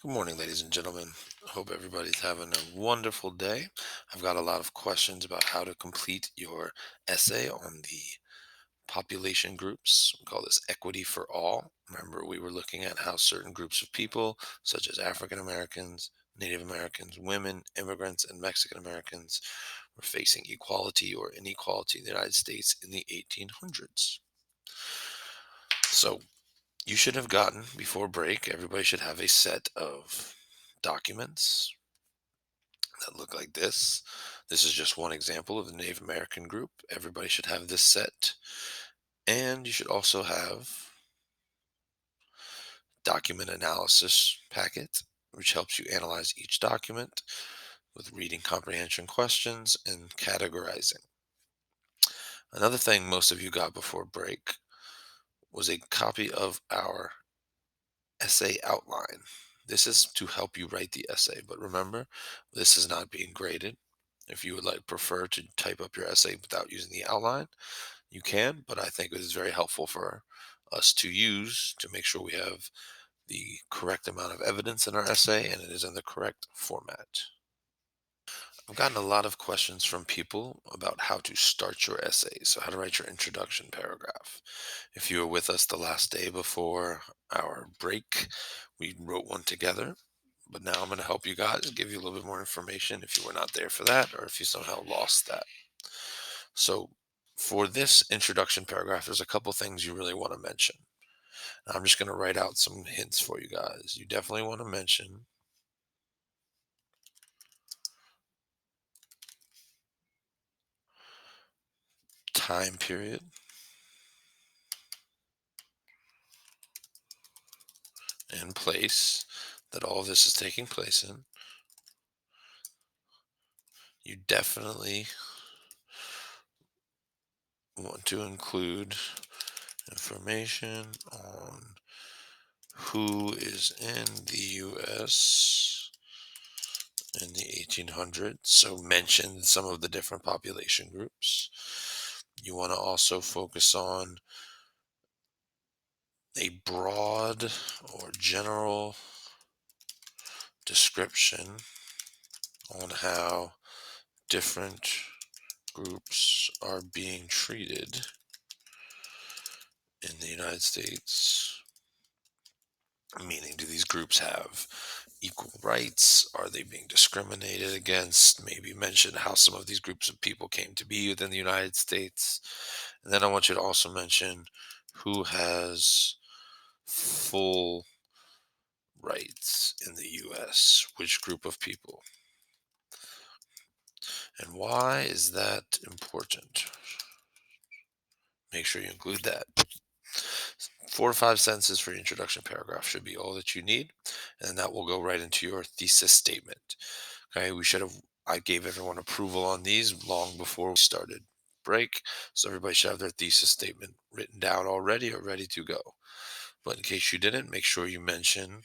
Good morning, ladies and gentlemen. I hope everybody's having a wonderful day. I've got a lot of questions about how to complete your essay on the population groups. We call this equity for all. Remember, we were looking at how certain groups of people, such as African Americans, Native Americans, women, immigrants, and Mexican Americans, were facing equality or inequality in the United States in the 1800s. So, you should have gotten before break, everybody should have a set of documents that look like this. This is just one example of the Native American group. Everybody should have this set. And you should also have document analysis packet, which helps you analyze each document with reading comprehension questions and categorizing. Another thing most of you got before break was a copy of our essay outline. This is to help you write the essay, but remember, this is not being graded. If you would prefer to type up your essay without using the outline, you can, but I think it is very helpful for us to use to make sure we have the correct amount of evidence in our essay and it is in the correct format. I've gotten a lot of questions from people about how to start your essay, so how to write your introduction paragraph. If you were with us the last day before our break, we wrote one together. But now I'm going to help you guys, give you a little bit more information if you were not there for that or if you somehow lost that. So, for this introduction paragraph, there's a couple things you really want to mention. I'm just going to write out some hints for you guys. You definitely want to mention time period and place that all this is taking place in. You definitely want to include information on who is in the US in the 1800s. So mention some of the different population groups. You want to also focus on a broad or general description on how different groups are being treated in the United States. Meaning, do these groups have equal rights? Are they being discriminated against? Maybe mention how some of these groups of people came to be within the United States. And then I want you to also mention who has full rights in the US, which group of people. And why is that important? Make sure you include that. 4 to 5 sentences for your introduction paragraph should be all that you need, and that will go right into your thesis statement. Okay, I gave everyone approval on these long before we started break, so everybody should have their thesis statement written down already or ready to go. But in case you didn't, make sure you mention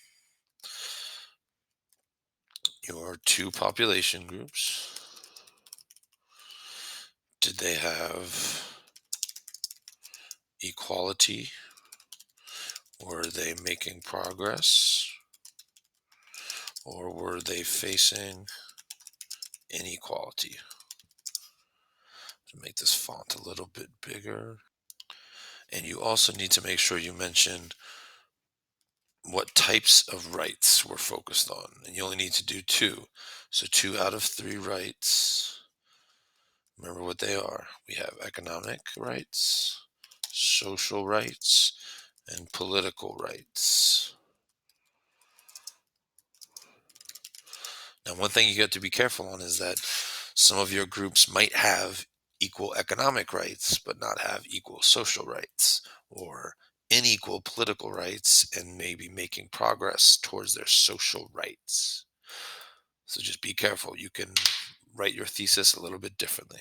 your two population groups. Did they have equality? Were they making progress? Or were they facing inequality? To make this font a little bit bigger. And you also need to make sure you mention what types of rights we're focused on. And you only need to do two. So 2 out of 3 rights. Remember what they are. We have economic rights, social rights, and political rights. Now, one thing you have to be careful on is that some of your groups might have equal economic rights, but not have equal social rights, or unequal political rights and maybe making progress towards their social rights. So just be careful. You can write your thesis a little bit differently.